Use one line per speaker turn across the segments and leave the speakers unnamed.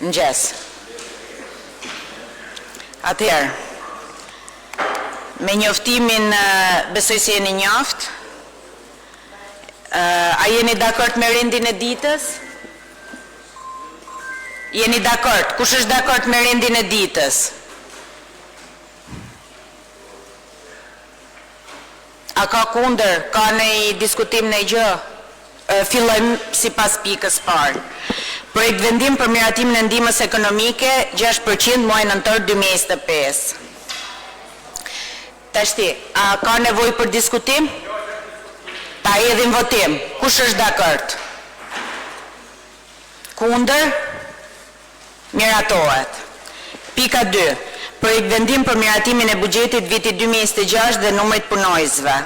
Mëngjes. Atëherë, me njoftimin besoj se jeni njoft. A jeni dakord me rendin e ditës? Jeni dakord? Kush është dakord me rendin e ditës? A ka kundër? Ka në diskutim në gjë? Fillojmë sipas pikës parë. Projekt vendim për miratimin e ndihmës ekonomike 6% muaj nëntor 2025. Tashti, a ka nevojë për diskutim? Ta hedhim votim. Kush është dakord? Kundër? Miratohet. Pika 2. Projekt vendim për miratimin e buxhetit vitit 2026 dhe numrit punojësve.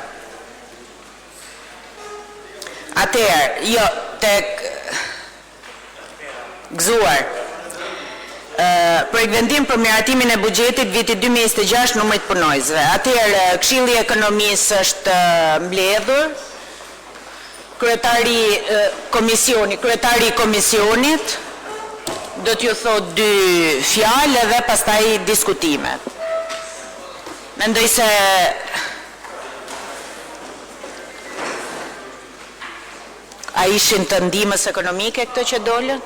Atëherë, jo, tek gëzuar. Projekt vendim për miratimin e buxhetit vitit 2026 numrit punojësve. Atëherë, Këshilli i Ekonomisë është mbledhur. Kryetari i komisionit do t'ju thot 2 fjalë dhe pastaj diskutimet. Mendoj se a ishin të ndihmës ekonomike këto që dolën?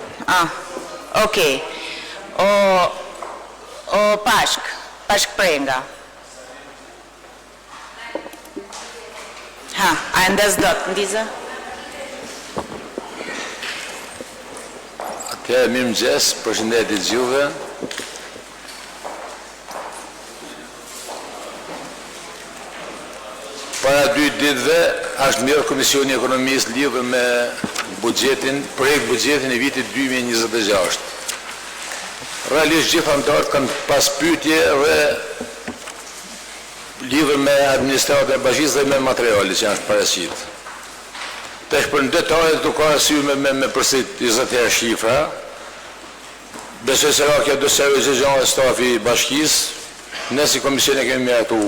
Okej. O Pashk Prenga. A ndes dot, ndiza?
Mirë mëngjes, përshëndetje gjithëve. Para 2 ditëve është mirë Komisioni i Ekonomisë lidhur me projekt buxhetin e vitit 2026. Realisht gjithë anëtarët kanë pas pyetje dhe lidhur me administratën e bashkisë dhe me materialet që janë paraqitur. Tash për në detajet të ka arsye me përsi 20 herë shifra. Besoj se kjo do servisë e stafi i bashkisë. Ne si komision e kemi miratu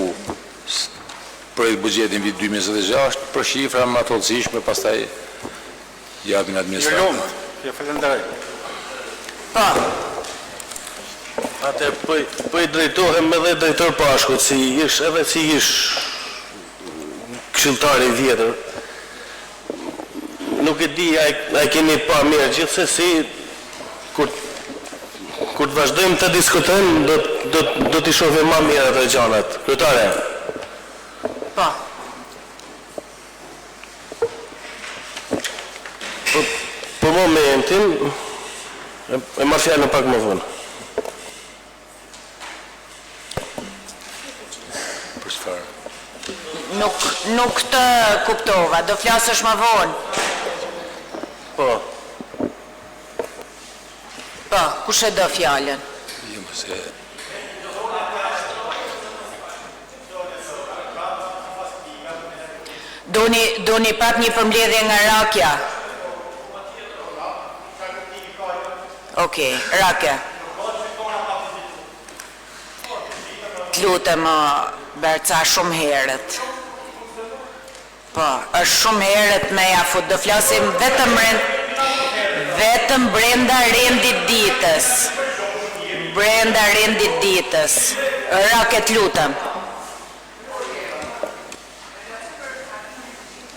projekt buxhetin vit 2026 për shifra më të rëndësishme, pastaj japin administratën.
Jo, falenderoj.
Po.
Atë po i drejtohem edhe drejtor Pashkut, si ish këshilltari i vjetër. Nuk e di, a keni pa mirë, gjithsesi, kur të vazhdojmë të diskutojmë, do t'i shohim ma mirë ato gjanat. Kryetare.
Po.
Për momentin, e marrë fjalën pak më vonë.
Për çfarë?
Nuk të kuptova, do flasësh më vonë.
Po.
Po, kush e do fjalën?
Jo, se
Doni pak një përmbledhje nga Rakja. Okej, Rakja. T'lutem, Berca, shumë herët. Po, është shumë herët me jafut, do flasim vetëm brenda rendit ditës. Brenda rendit ditës. Raket lutem.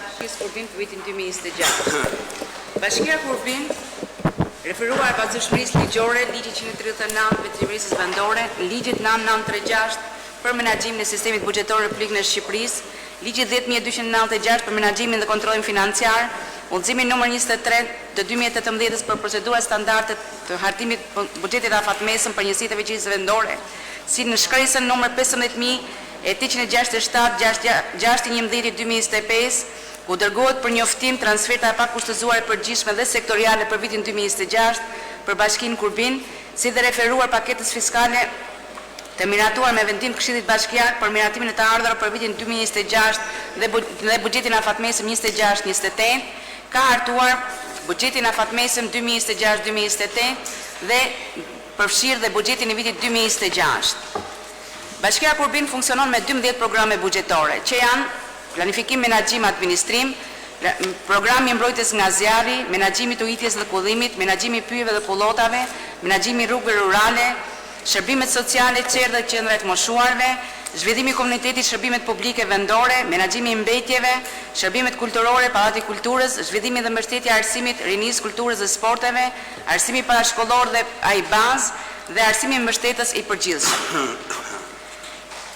Bashkisë Kurbin për vitin 2026. Bashkia Kurbin, referuar bazëshmërisë ligjore, ligji 139 Vetëdijërisë vendore, ligjit 9936 për menaxhimin e sistemit buxhetor republik në Shqipërisë, ligji 10296 për menaxhimin dhe kontrollin financiar, udhëzimi numër 23 të 2018 për procedura standarde të hartimit buxhetit afatmesëm për njësitë e veçisë vendore, si në shkresën numër 15811/6/2025, ku dërgohet për njoftim transferta e pakushtëzuar e përgjithshme dhe sektoriale për vitin 2026 për Bashkinë Kurbin, si dhe referuar paketës fiskale të miratuar me vendim Këshillit Bashkiak për miratimin e të ardhurave për vitin 2026 dhe buxhetin afatmesëm 26-28, ka hartuar buxhetin afatmesëm 2026-2028 dhe përfshirë dhe buxhetin e vitit 2026. Bashkia Kurbin funksionon me 12 programe buxhetore, që janë planifikim, menaxhim, administrim, programi mbrojtjes nga zjarri, menaxhimi i ujitjes dhe kullimit, menaxhimi i pyjeve dhe kullotave, menaxhimi i rrugëve rurale, shërbimet sociale, qerë dhe qendra të moshuarve, zhvillimi i komunitetit, shërbimet publike vendore, menaxhimi i mbetjeve, shërbimet kulturore, pallati i kulturës, zhvillimi dhe mbështetja e arsimit, rinisë, kulturës dhe sporteve, arsimi parashkollor dhe ai bazë dhe arsimi mbështetës i përgjithshëm.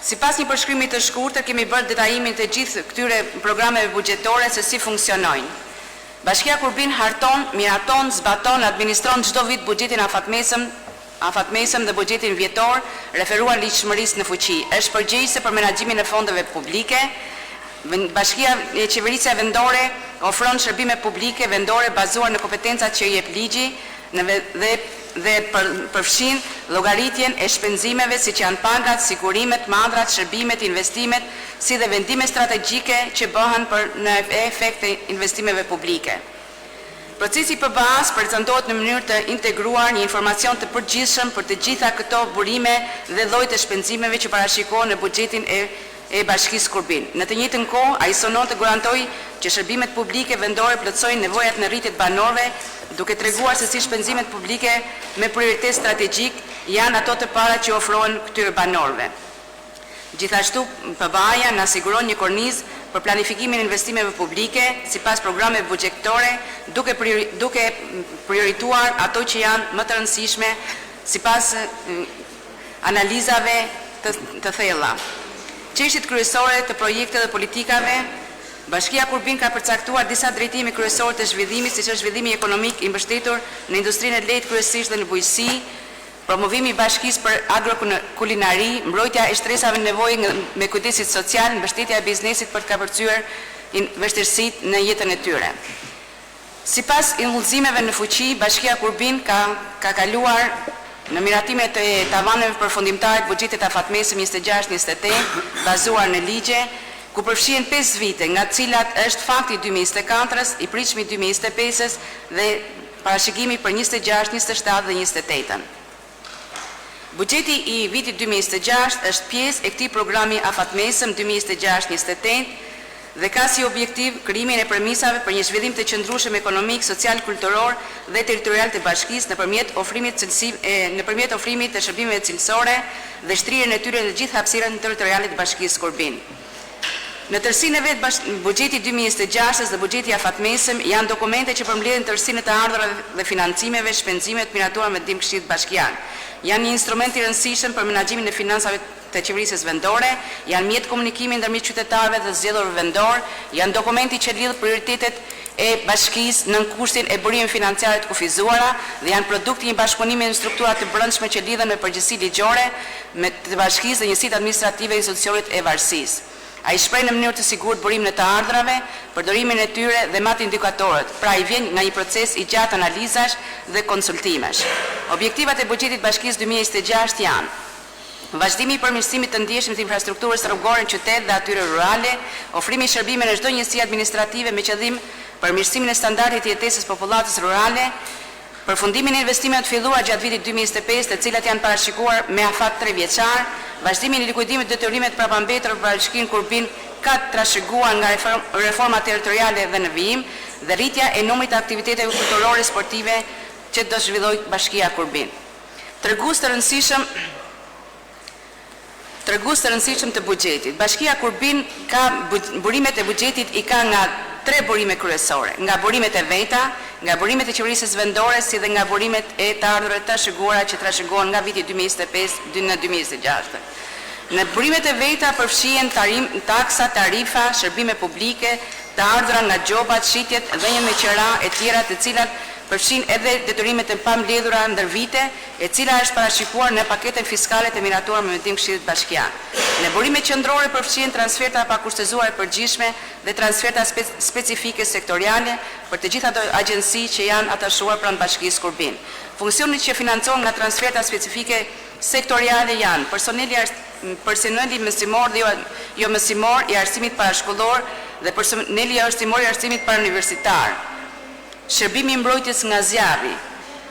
Sipas një përshkrimi të shkurtër, kemi bërë detajimin të gjithë këtyre programeve buxhetore se si funksionojnë. Bashkia Kurbin harton, miraton, zbaton, administron çdo vit buxhetin afatmesëm dhe buxhetin vjetor referuar ligjshmërisë në fuqi. Është përgjegjëse për menaxhimin e fondeve publike. Bashkia e Qeverisja Vendore ofron shërbime publike vendore bazuar në kompetencat që i jep ligji dhe përfshin llogaritjen e shpenzimeve siç janë pagat, sigurimet, mandrat, shërbimet, investimet, si dhe vendime strategjike që bëhen në efekt të investimeve publike. Procesi PBA-s prezantohet në mënyrë të integruar një informacion të përgjithshëm për të gjitha këto burime dhe lloj të shpenzimeve që parashikohen në buxhetin e Bashkisë Kurbin. Në të njëjtën kohë, ai sonon të garantojë që shërbimet publike vendore plotësojnë nevojat në rritje të banorëve, duke treguar se si shpenzimet publike me prioritet strategjik janë ato të para që ofrohen këtyre banorëve. Gjithashtu, PBA-ja na siguron një kornizë për planifikimin e investimeve publike sipas programeve buxhetore, duke priorituar ato që janë më të rëndësishme sipas analizave të thella. Çështjet kryesore të projekteve dhe politikave, Bashkia Kurbin ka përcaktuar disa drejtime kryesore të zhvillimit, siç është zhvillimi ekonomik i mbështetur në industrinë e lehtë kryesisht dhe në bujqësi, promovimi i bashkisë për agrokulinari, mbrojtja e shtresave nevojë me kujdesit social, mbështetja e biznesit për të kapërcyer vështirësitë në jetën e tyre. Sipas udhëzimeve në fuqi, Bashkia Kurbin ka kaluar në miratimet e tavaneve përfundimtare të buxhetit afatmesëm 26-28, bazuar në ligje, ku përfshihen 5 vite, nga të cilat është fakti 2024-s, i pritshëm 2025-s dhe parashikimi për 26, 27 dhe 28-ën. Buxheti i vitit 2026 është pjesë e këtij programi afatmesëm 2026-28 dhe ka si objektiv krijimin e premisave për një zhvillim të qëndrueshëm ekonomik, social, kulturor dhe territorial të bashkisë nëpërmjet ofrimit të shërbimeve cilësore dhe shtrirjen e tyre në të gjithë hapësirën territoriale të Bashkisë Kurbin. Në tërësinë e vet, buxheti 2026 dhe buxheti afatmesëm janë dokumente që përmbledhin tërësinë e të ardhurave dhe financimeve, shpenzimeve të miratuara me ndihmë këshillit bashkiak. Janë një instrument i rëndësishëm për menaxhimin e financave të qeverisë vendore, janë mjet komunikimi ndërmjet qytetarëve dhe zgjedhurve vendor, janë dokumenti që lidh prioritetet e bashkisë nën kushtin e burimeve financiare të kufizuara dhe janë produkti i një bashkëpunimi në struktura të brendshme që lidhen me përgjegjësi ligjore me të bashkisë dhe njësitë administrative e institucionit e varësisë. Ai shpreh në mënyrë të sigurt burimin e të ardhurave, përdorimin e tyre dhe matë indikatorët, pra i vjen nga një proces i gjatë analizash dhe konsultimesh. Objektivat e buxhetit bashkisë 2026 janë: vazhdimi i përmirësimit të ndjeshmit të infrastrukturës rrugore në qytet dhe atyre rurale, ofrimi i shërbime në çdo njësi administrative me qëllim përmirësimin e standardit të jetesës popullatës rurale, përfundimin e investimeve të filluar gjatë vitit 2025, të cilat janë parashikuar me afat 3 vjeçar, vazhdimin e likuidimit të detyrimeve të prapambetura për Bashkinë Kurbin ka trashëguar nga reforma territoriale dhe në vijim dhe rritja e numrit të aktiviteteve kulturore sportive që do zhvillojë Bashkia Kurbin. Tregues të rëndësishëm të buxhetit. Bashkia Kurbin ka burimet e buxhetit i ka nga 3 burime kryesore, nga burimet e veta, nga burimet e qeverisë vendore, si dhe nga burimet e të ardhurave të trashëguara që trashëgohen nga viti 2025 në 2026. Në burimet e veta përfshihen taksa, tarifa, shërbime publike, të ardhura nga gjobat, shitjet dhe një me qira e tjera të cilat përfshin edhe detyrimet e pambledhura ndër vite, e cila është parashikuar në paketën fiskale të miratuar me ndihmë këshillit bashkiak. Në burimet qendrore përfshihen transferta pa kushtëzuar e përgjithshme dhe transferta specifike sektoriale për të gjitha ato agjenci që janë atashuar pranë Bashkisë Kurbin. Funksionet që financohen nga transferta specifike sektoriale janë personeli mësimor dhe jo mësimor i arsimit parashkollor dhe personeli arsimor i arsimit parauniversitar. Shërbimi i mbrojtjes nga zjarri,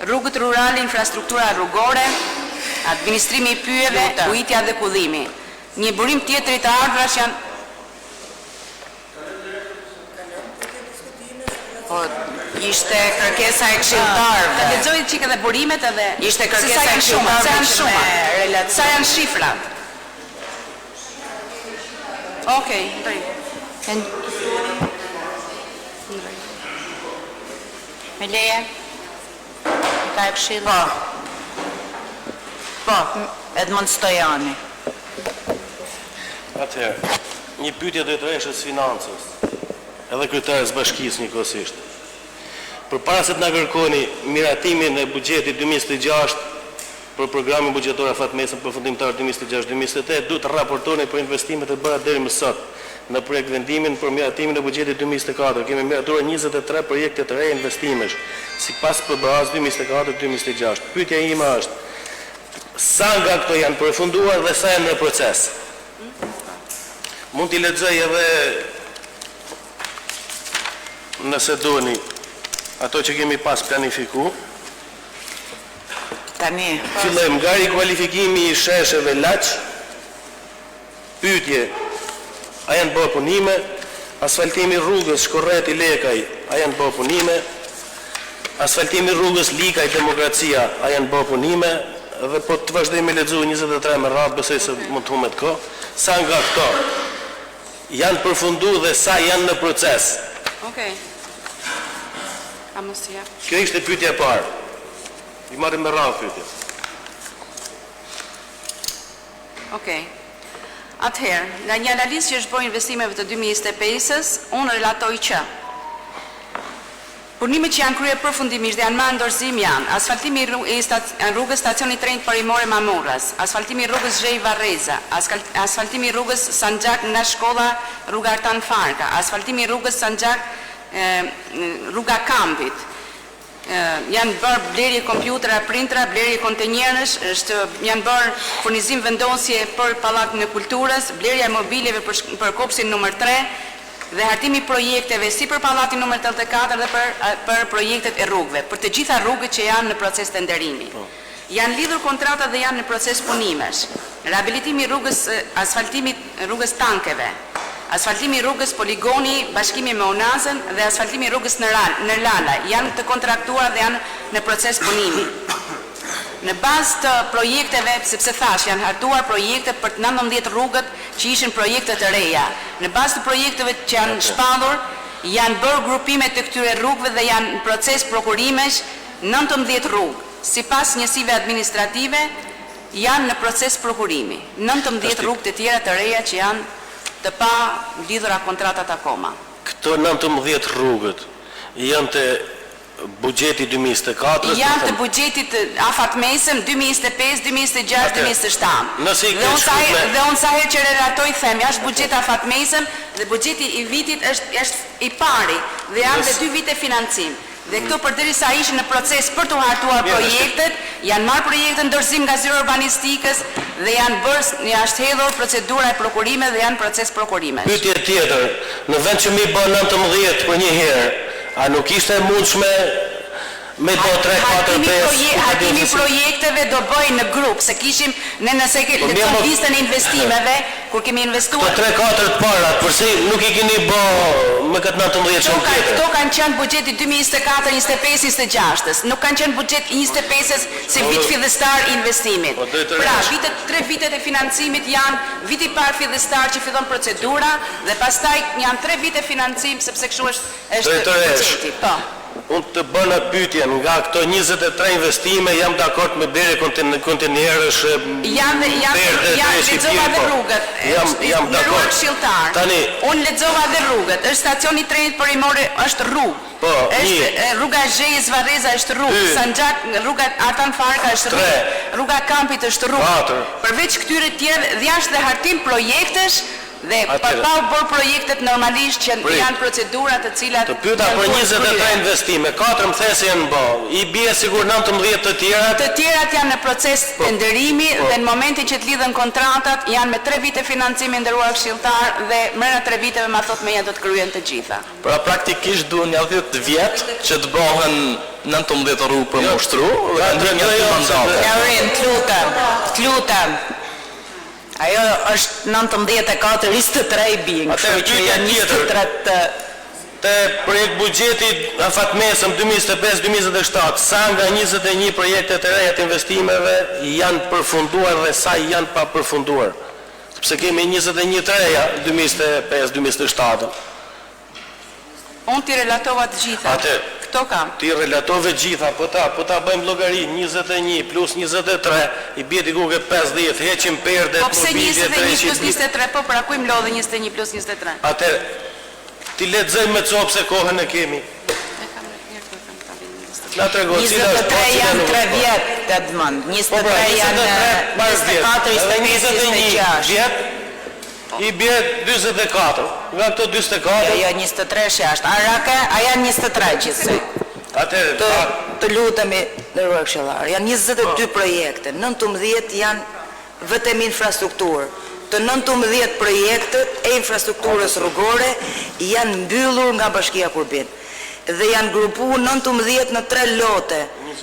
rrugët rurale, infrastruktura rrugore, administrimi i pyjeve, ujitja dhe kullimi. Një burim tjetër i të ardhurash janë
Po, ishte kërkesa e këshilltarëve.
Ta lexoj çik edhe burimet edhe.
Ishte
se
kërkesa
sa
e
janë shumë,
këshilltarëve
sa janë
që
shumë.
me relacion.
Sa janë shifrat? Okej,
Me leje? Ka e këshilla? Po, Edmond Stojani.
Atëherë, një pyetje drejtoreshës financës, edhe kryetarës bashkisë njëkohësisht. Përpara se të na kërkoni miratimin e buxhetit 2026 për programin buxhetor afatmesëm përfundimtar 2026-2028, duhet të raportoni për investimet e bëra deri më sot në projekt vendimin për miratimin e buxhetit 2024. Kemi miratuar 23 projekte të reja investimesh, sipas PBA-s 2024-2026. Pyetja ime është: sa nga këto janë përfunduar dhe sa janë në proces? Mund t'i lexoj edhe, nëse doni, ato që kemi pas planifiku.
Tani.
Fillojmë nga rikualifikimi i shesheve Laç. Pyetje: a janë bërë punime? Asfaltimi rrugës Shkorreti Lekaj, a janë bërë punime? Asfaltimi rrugës Likaj Demokracia, a janë bërë punime? Dhe po të vazhdojmë lexu 23 me radhë, besoj se mund të humbet kohë. Sa nga këto janë përfunduar dhe sa janë në proces?
Okej. A mos ja.
Kjo ishte pyetja e parë. I marrim me radhë pyetje.
Okej. Atëherë, nga një analizë që është bërë investimeve të 2025-s, unë relatoj që punimet që janë kryer përfundimisht dhe janë më dorëzim janë asfaltimi i rrugës stacioni trenit Parimore Mamurras, asfaltimi i rrugës Zhej Varreza, asfaltimi i rrugës Sanxhak nga shkolla rruga Artan Farka, asfaltimi i rrugës Sanxhak rruga Kampit. Janë bërë blerje kompjutera, printera, blerje kontenjerësh, janë bërë furnizim vendosje për Pallatin e Kulturës, blerja e mobileve për kopsin numër 3 dhe hartimi projekteve si për Pallatin numër 84 dhe për projektet e rrugëve, për të gjitha rrugët që janë në proces tenderimi. Janë lidhur kontratat dhe janë në proces punimesh. Rehabilitimi rrugës, asfaltimi rrugës Tankeve, asfaltimi rrugës Poligoni, bashkimi me Onazën dhe asfaltimi rrugës në Lala janë të kontraktuar dhe janë në proces punimi. Në bazë të projekteve, sepse thash, janë hartuar projekte për 19 rrugët që ishin projekte të reja. Në bazë të projekteve që janë shpallur, janë bërë grupime të këtyre rrugëve dhe janë në proces prokurimesh 19 rrugë. Sipas njësive administrative, janë në proces prokurimi. 19 rrugë të tjera të reja që janë të pa lidhura kontratat akoma.
Këto 19 rrugët janë të buxheti 2024?
Janë të buxhetit afatmesëm 2025, 2026, 2027. Dhe unë sa herë që relatoj them, është buxhet afatmesëm dhe buxheti i vitit është i pari dhe janë dhe 2 vite financim. Dhe këto përderisa ishin në proces për të hartuar projektet, janë marrë projekte ndërsim nga zyrë urbanistikës dhe janë është hedhur procedura e prokurime dhe janë proces prokurime.
Pyetje tjetër, në vend që mi bën 19 për një herë, a nuk ishte mundshme me do 3-4-5?
Hartimi projekteve do bëj në grup, se kishim nëse lexon listën e investimeve, kur kemi investuar.
Këto 3-4 të parat, përse nuk i keni bë me këtë 19 që tjetër?
Këto kanë qenë buxheti 2024, 25, 26-s. Nuk kanë qenë buxhet 25-s si vit fillestar i investimit. Pra, 3 vitet e financimit janë viti i parë fillestar që fillon procedura dhe pastaj janë 3 vite financim sepse kështu është buxheti. Po.
Unë të bëna pyetjen, nga këto 23 investime jam dakord me blerje kontenerësh,
janë lexova dhe rrugët.
Jam dakord.
Tani unë lexova dhe rrugët. Është stacioni i trenit Parimore, është rrugë.
Po,
është rruga Zhejës Varreza është rrugë, Sanxhak rruga Artan Farka është rrugë, rruga Kampit është rrugë. Përveç këtyre tjerë dhe jashtë dhe hartim projektesh dhe përpau bërë projektet normalisht që janë procedurat të cilat...
Të pyeta për 23 investime, 4 më thesë janë bë, i bie sigur 19 të tjerat?
Të tjerat janë në proces tenderimi dhe në momentin që të lidhen kontratat janë me 3 vite financimi ndëruar këshilltar dhe mrena 3 viteve ma thot meja do të kryen të gjitha.
Pra praktikisht duhen një 10 vjet që të bëhen 19 rrugë për mushtru dhe një mandat.
Laurin, të lutem. Ajo është 19 e 4, 23 bingë, kështu që janë 23 të...
të projekt buxhetit afatmesëm 2025-2027, sa nga 21 projektet e reja të investimeve janë përfunduar dhe sa janë pa përfunduar. Sepse kemi 21 të reja 2025-2027.
Unë t'i relatova të gjitha. Këto kam.
Ti relatove gjitha, po ta bëjmë llogari 21 plus 23 i bie diku ke 50, heqim perdet,
po pse 21 plus 23, po pra ku im lodhe 21 plus 23?
Atë ti lexojmë me copë se kohën e kemi. Na trego cila është
23 janë 3 vjet të dëmend. 23 janë 24, 25, 26
vjet. I bie 44. Nga këto 44.
Jo, 23 është. A janë 23 gjithsej.
Atëherë,
të lutemi, nderuar këshillar, janë 22 projekte, 19 janë vetëm infrastrukturë. Të 19 projektet e infrastrukturës rrugore janë mbyllur nga Bashkia Kurbin dhe janë grupuar 19 në 3 lote.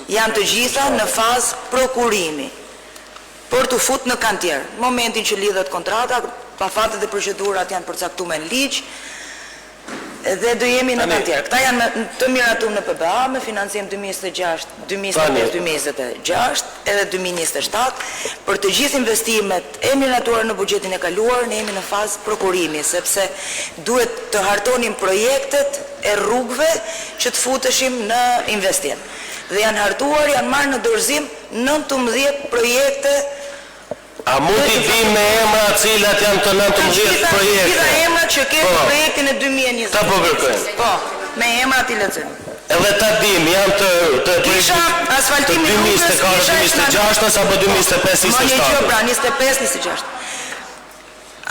Janë të gjitha në fazë prokurimi për të futur në kantier. Në momentin që lidhet kontrata, pafatet dhe procedurat janë përcaktuar në ligj dhe do jemi në kantier. Këta janë të miratuar në PBA me financim 2026, 2025-2026 edhe 2027. Për të gjithë investimet e miratuara në buxhetin e kaluar, ne jemi në fazë prokurimi, sepse duhet të hartonim projektet e rrugëve që të futeshim në investim. Dhe janë hartuar, janë marrë në dorëzim 19 projekte.
A mund t'i dim me emra cilat janë të 19 projekte?
Gjitha emra që ketë projektin e 2020.
Ta po kërkojmë.
Po, me emra t'i lexojmë.
Edhe ta dim, janë të
Kisha asfaltimi rrugës,
2024-2026 apo 2025-2027?
Ma një gjë pra, 25-26.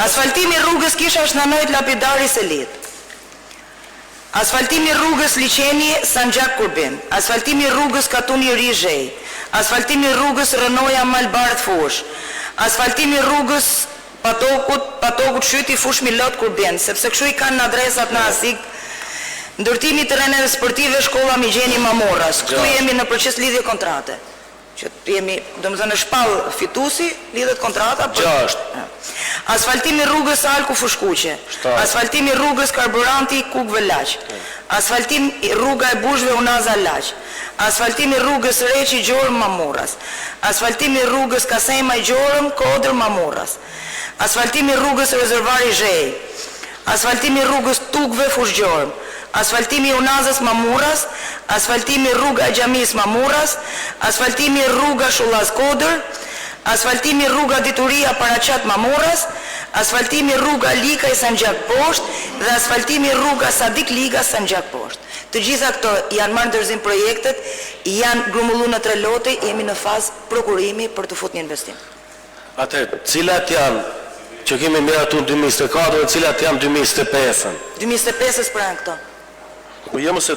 Asfaltimi rrugës kisha është nanojt lapidari Selit. Asfaltimi rrugës Liqeni Sanxhak Kurbin. Asfaltimi rrugës Katuni Rizhej. Asfaltimi rrugës Rënoja Malbardh Fush. Asfaltimi rrugës Patokut Shyti Fush Milot Kurbin, sepse kështu i kanë në adresat në ASIG. Ndërtimi të terreneve sportive Shkolla Migjeni Mamorras. Këtu jemi në proces lidhje kontrate. Që jemi, domethënë në shpall fitusi, lidhet kontrata.
6.
Asfaltimi rrugës Alku Fushkuqe. Asfaltimi rrugës Karburanti Kukve Laq. Asfaltimi rruga e Bushve Unaza Laq. Asfaltimi rrugës Reqi Gjorëm Mamorras. Asfaltimi rrugës Kasema i Gjorëm Kodër Mamorras. Asfaltimi rrugës Rezervari Zhej. Asfaltimi rrugës Tukve Fush Gjorëm. Asfaltimi Unazës Mamurras, asfaltimi rruga Gjamis Mamurras, asfaltimi rruga Shullas Kodër, asfaltimi rruga Dituria Paraqat Mamurras, asfaltimi rruga Lika i Sanxhak Poshtë dhe asfaltimi rruga Sadik Liga Sanxhak Poshtë. Të gjitha këto janë marrë ndërzim projektet, janë grumbulluar në 3 lote, jemi në fazë prokurimi për të futur një investim.
Atëherë, cilat janë që kemi miratuar 2024 dhe cilat janë 2025-ën?
2025-ës pra janë këto.
Po jam se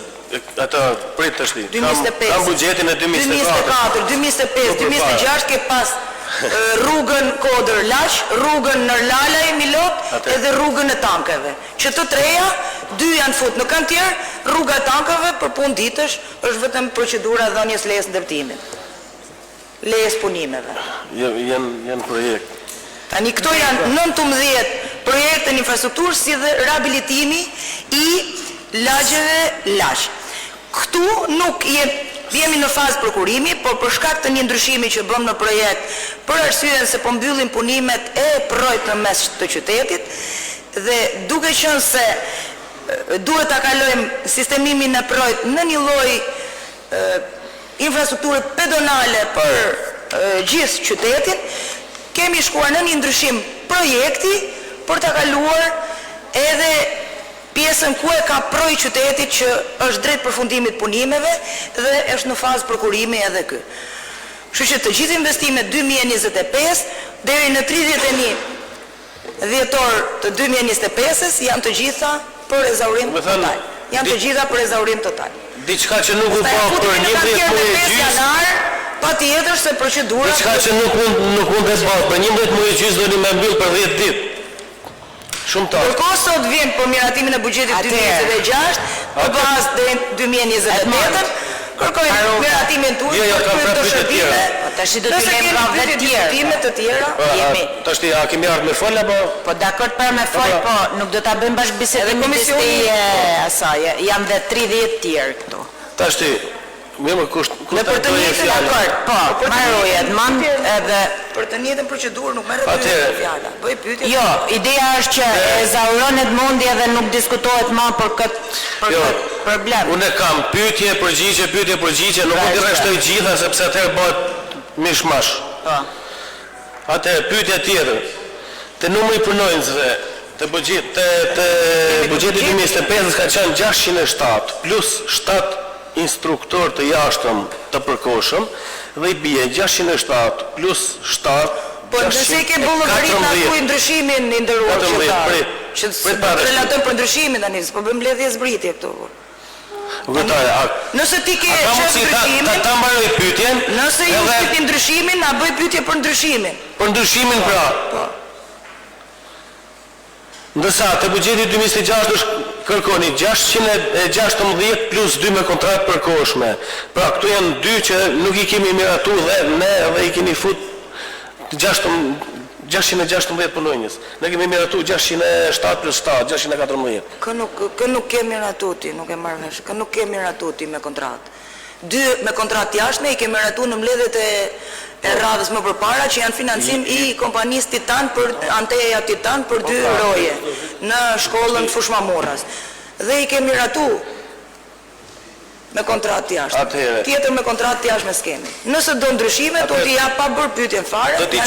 ata prit tash ti.
2025.
Kam buxhetin e 2024.
2025, 2026 ke pas rrugën Kodër Laq, rrugën Nërlalaj Milot edhe rrugën e tankeve. Që të treja, 2 janë fut në kantier, rruga e tankeve për punë ditësh është vetëm procedura dhënies lejes ndërtimit. Lejes punimeve.
Janë projekt.
Tani këto janë 19 projekte në infrastrukturë si dhe rehabilitimi i lagjeve Laq. Këtu nuk jemi në fazë prokurimi, por për shkak të një ndryshimi që bëm në projekt, për arsyeën se po mbyllim punimet e projekt në mes të qytetit dhe duke qenë se duhet ta kalojmë sistemimin e projekt në një lloj infrastrukture pedonale për gjithë qytetin, kemi shkuar në një ndryshim projekti për ta kaluar edhe pjesën ku e ka proj qytetit që është drejt përfundimit punimeve dhe është në fazë prokurimi edhe ky. Kështu që të gjithë investimet 2025 deri në 31 dhjetor të 2025-s janë të gjitha për ezaurim total. Janë të gjitha për ezaurim total.
Diçka që nuk u bë për 11 muaj gjysmë.
Patjetër se procedura.
Diçka që nuk mund të bëhet për 11 muaj gjysmë do të mbyll për 10 ditë. Shumë të.
Kërkohë sot vjen për miratimin e buxhetit 2026, për bazë deri 2028, kërkojnë miratimin tuaj për të shërbime
tash do t'ju
Nëse
lejmë
kemi
rradhë
pyetje
të tjera.
diskutime të tjera,
Jemi.
Tash ti, a kemi ardhur me fol apo?
Po dakord për me fol, po nuk do ta bëjmë bashkëbisedimin
komisioni-
asaj. Janë dhe 30 tjerë këtu.
Tash ti, me kusht
Me për të njëjtën
Dakord, po, marroj Edmond edhe
për të njëjtën procedurë nuk merret
Atëherë.
fjala. Bëj pyetje.
jo, ideja është që e zauron Edmondi edhe nuk diskutohet më për këtë
Jo.
problem.
Unë kam pyetje, përgjigje, nuk mund të rreshtoj gjitha sepse atëherë bëhet mishmash.
Po.
Atëherë pyetja tjetër. Te numri i punonjësve të buxheti 2025 ka qenë 607 plus 7 instruktor të jashtëm të përkohshëm dhe i bie 607 plus 7
Po nëse ke bullërit na kuj ndryshimin i ndëruar
14,
qytetar. Që
prit para.
relatojmë për ndryshimin tani, po bëjmë mbledhje zbritje këtu.
Vërtetare,
Nëse ti ke
ka
çfarë
mundësi
ndryshimin,
ta mbaroj pyetjen.
nëse ju
edhe
shtypi ndryshimin, na bëj pyetje për ndryshimin.
për ndryshimin pra. Ndërsa te buxheti 2026 është kërkoni 616 plus 2 me kontratë përkohshme. Pra këtu janë dy që nuk i kemi miratu dhe ne edhe i kemi fut 616 punonjës. Ne kemi miratu 607 plus 7, 614.
Kë nuk kemi ratuti, nuk e marr vesh. Kë nuk kemi ratuti me kontratë. Dy me kontratë jashtme i kemi ratu në mbledhjet e radhës më përpara që janë financim i kompanisë Titan për Anteja Titan për 2 roje në shkollën Fushmamurras. Dhe i kemi ratu me kontratë jashtme.
Atëherë.
Tjetër me kontratë jashtme s'kemi. Nëse do ndryshime, do t'i jap pa bërë pyetjen fare.
Do t'i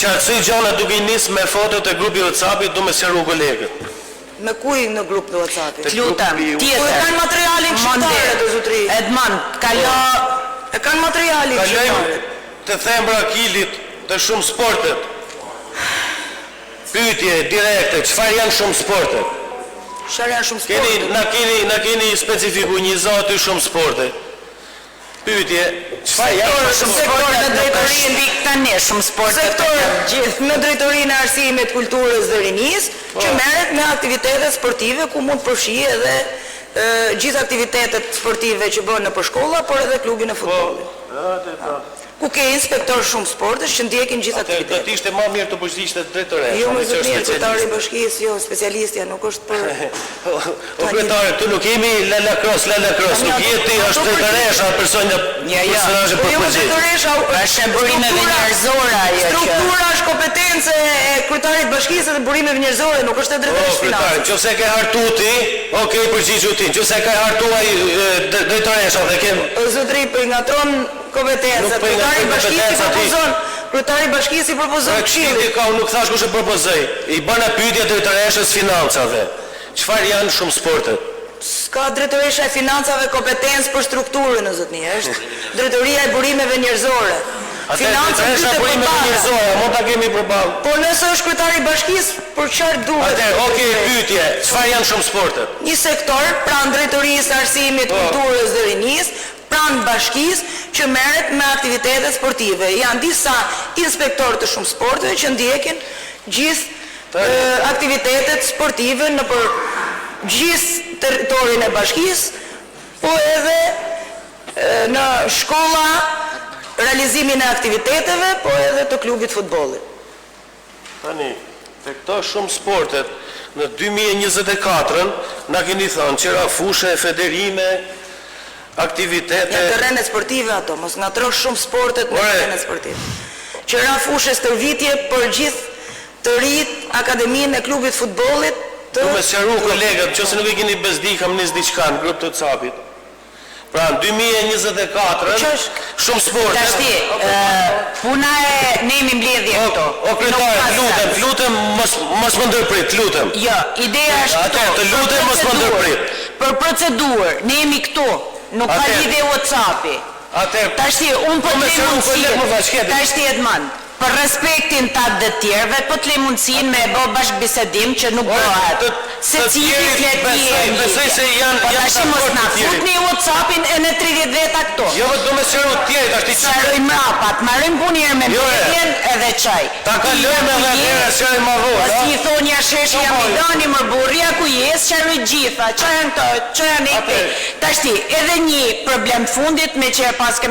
qartësoj gjana duke i nis me fotot e grupi WhatsApp-it do me sqaru kolegët.
Me kuj në grup në WhatsApp-it?
Lutem,
Po e
tjetër.
kanë materialin shqiptare të zotri.
Edmond, kalo
E kanë materialin
Kalojmë
shqiptare.
të thembra kilit të shumë sportet. Pyetje direkte, çfarë janë shumë sportet?
Çfarë janë shumë sporte?
Na keni specifiku një zotë shumë sporte. Pyetje, çfarë janë shumë sporte?
në drejtorinë
tani shumë sport.
Sektor gjithë në drejtorinë e arsimit, kulturës dhe rinisë, që merret me aktivitete sportive ku mund përfshijë edhe gjithë aktivitetet sportive që bëhen nëpër shkolla, por edhe klubin e futbollit. Ku ke inspektor shumë sportesh që ndjekin gjithë
Do
aktivitetet.
t'ishte më mirë të përgjigjesh drejtoresh.
Jo më zotëri, kryetari i bashkisë, jo, specialistja nuk është për
O kryetare, tu nuk jemi lacrosse, nuk jeti është drejtoresh apo personazhe
Po jo
përgjigje.
drejtoresha,
Është e burime dhe njerëzore ajo që...
struktura është kompetence e kryetarit bashkisë dhe burimeve njerëzore, nuk është e drejtoresh
Kryetare,
financës.
nëse ke hartu ti, okay, përgjigju ti. Nëse ka hartu ai drejtoresha dhe ke
Zotri po i ngatron kompetencat. Kryetari i bashkisë propozon, kryetari i bashkisë i propozon këshillit.
Këshilli ka, unë nuk thash kush e propozoi. I bëna pyetje drejtoreshës financave. Çfarë janë shumë sportet?
Ska drejtoresha e financave kompetencë për strukturën në zotni, është drejtoria e burimeve njerëzore. Financë
Drejtoresha
dytë
burime
përballë.
njerëzore, mund ta kemi përballë.
Po nëse është kryetari i bashkisë, për çfarë duhet?
Atëherë, okay, pyetje, çfarë janë shumë sportet?
Një sektor pranë drejtorisë së arsimit, kulturës dhe rinisë, pranë bashkisë që merret me aktivitete sportive. Janë disa inspektorë të shumë sporteve që ndjekin gjithë aktivitetet sportive nëpër gjithë territorin e bashkisë, po edhe në shkolla realizimin e aktiviteteve, po edhe të klubit futbollit.
Tani, te këto shumë sportet në 2024-ën na keni thënë qëra fushë, federime, aktivitete.
Janë terrene sportive ato, mos ngatrosh shumë sportet në terrene sportive. Qëra fushë stërvitje për gjithë të rit akademinë e klubit futbollit të
Du me sqaru kolegët, nëse nuk e keni bezdi, kam nis diçka në grup të WhatsApp-it. Pra në 2024 shumë sporte.
Tashti, puna e ne jemi mbledhje këto.
O kryetare, lutem mos më ndërprit, lutem.
Jo, ideja është këto.
Të lutem mos më ndërprit.
Për procedurë, ne jemi këtu. Nuk ka lidhje WhatsApp-i. Tashti, unë po të le mundësi. Tashti Edmond, për respektin ta dhe tjerëve, po të le mundësin me bë bashkëbisedim që nuk bëhet. Se cili flet një
besoj se janë
po tashi mos na futni WhatsApp-in e në 30 veta këto.
Jo, do me sqaru të tjerë, tashti
Sqaroj mrapat, marrim punë herë me mbledhjen edhe çaj.
Ta kalojmë edhe atëherë sqaroj më vonë.
Pas një thonja sheshi jam i dani më burria ku jes, sqaroj gjitha. Çfarë janë këto? Çfarë janë këto? Tashti, edhe një problem fundit me që pas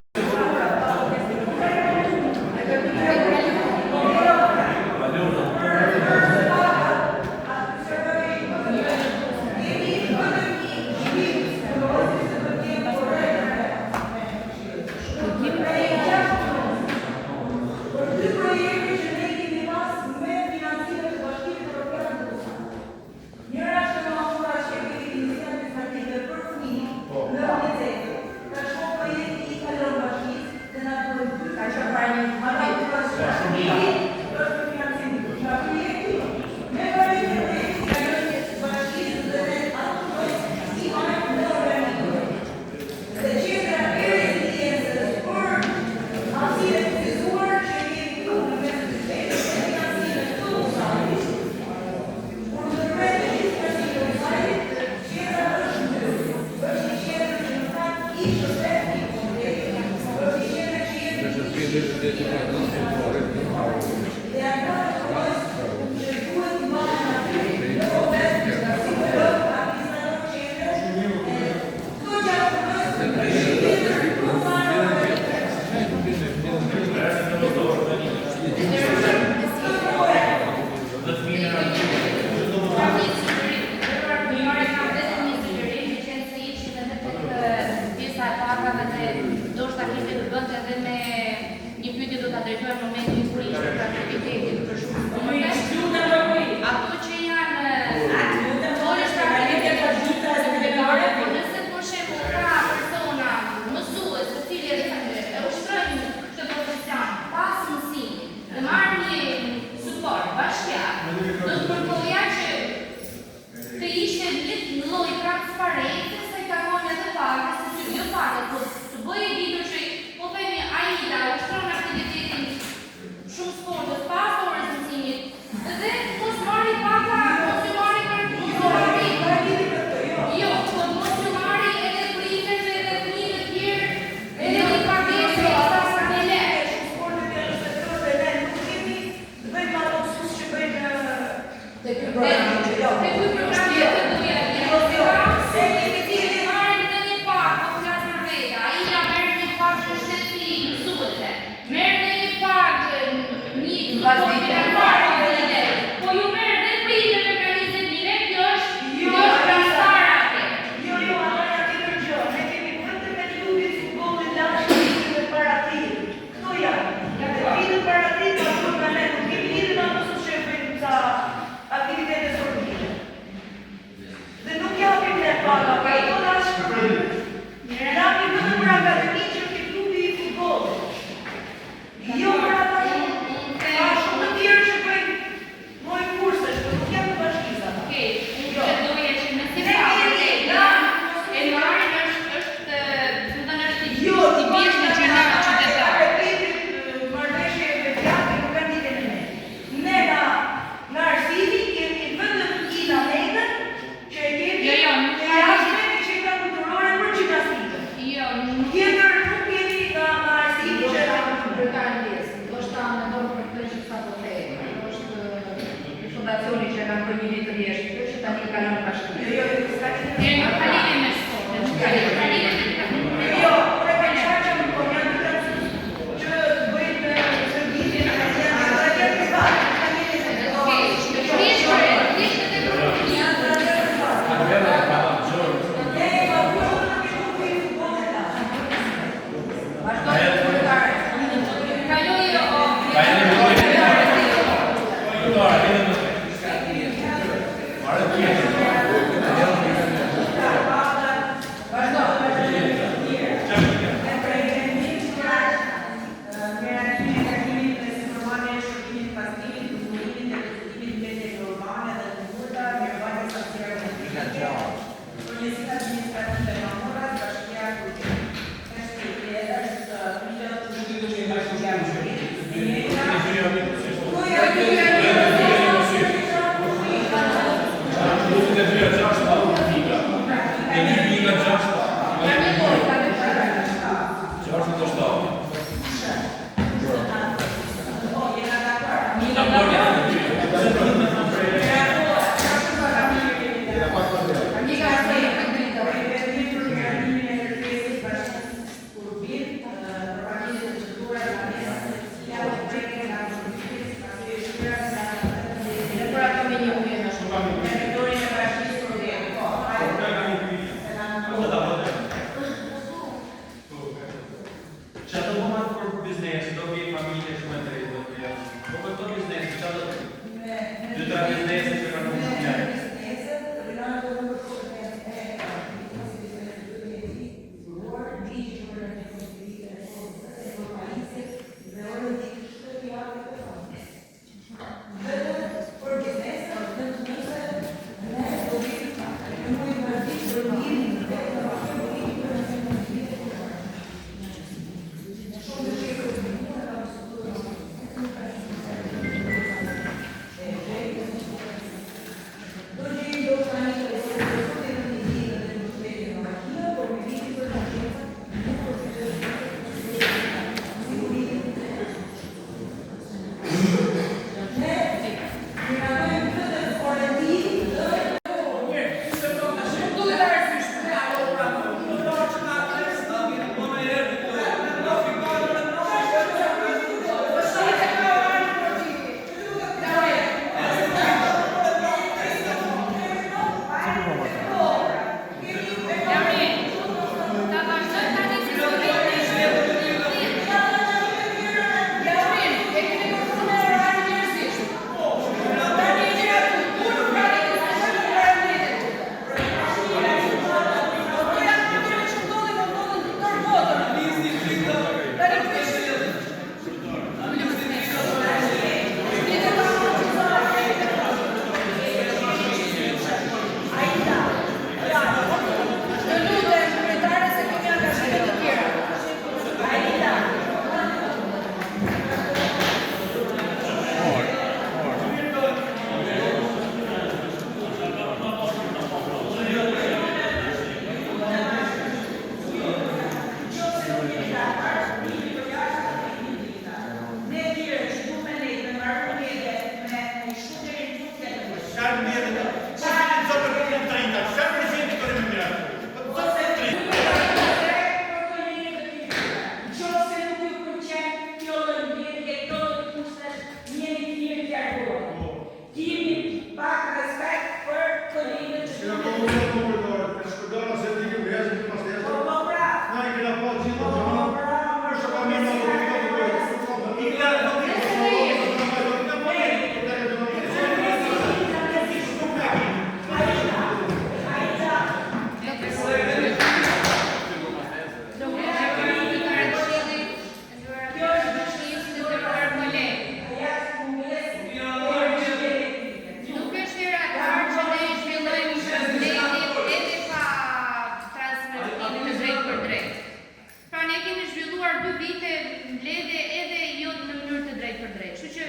shtuar 2 vite mbledhje edhe jo në mënyrë të drejtë për drejtë. Kështu që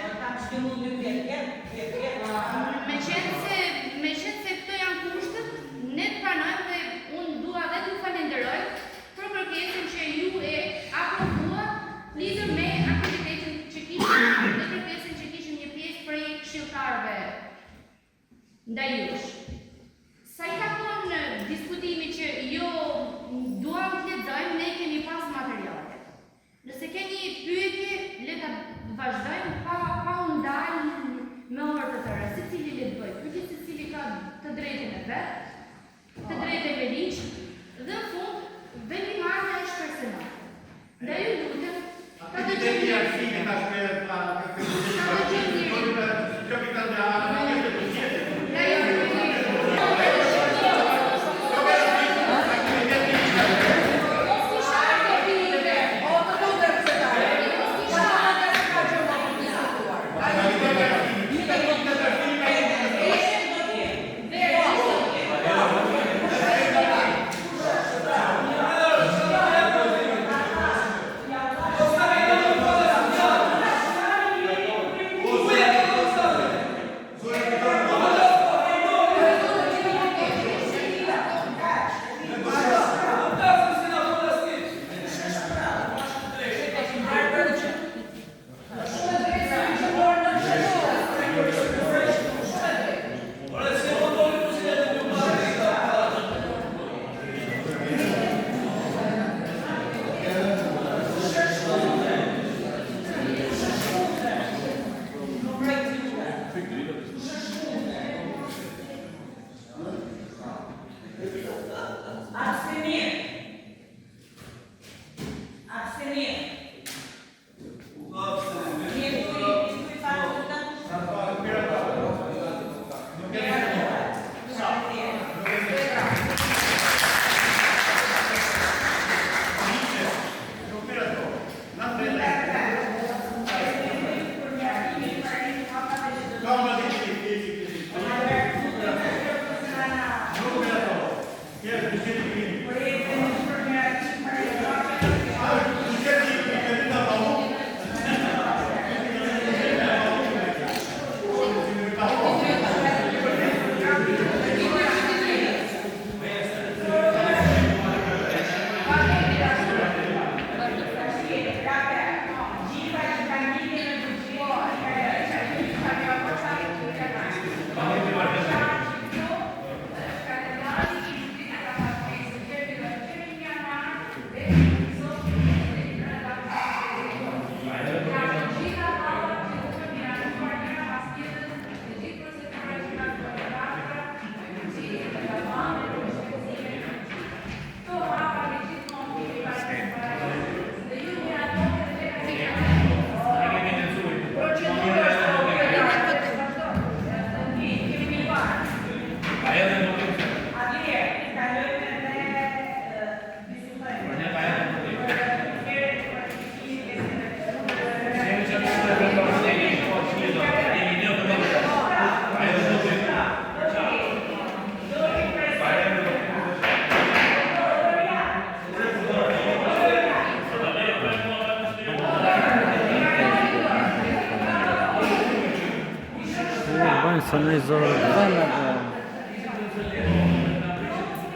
me qenë se këto janë kushtet, ne të pranojmë dhe unë dua dhe t'ju falenderoj për kërkesën që ju e aprovuat lidhur me aktivitetin që kishim dhe kërkesën që kishim një pjesë prej këshilltarëve ndaj jush. Sa i takon diskutimi që jo duam të lexojmë, ne kemi pas materiale. Nëse keni pyetje, le ta vazhdojmë pa u ndalë me orë të tëra. Secili le të bëjë pyetje, secili ka të drejtën e vet, të drejtën e ligjit, dhe në fund vendimarrja është personale. Ndaj ju lutem, ka të
Sonrayı zor.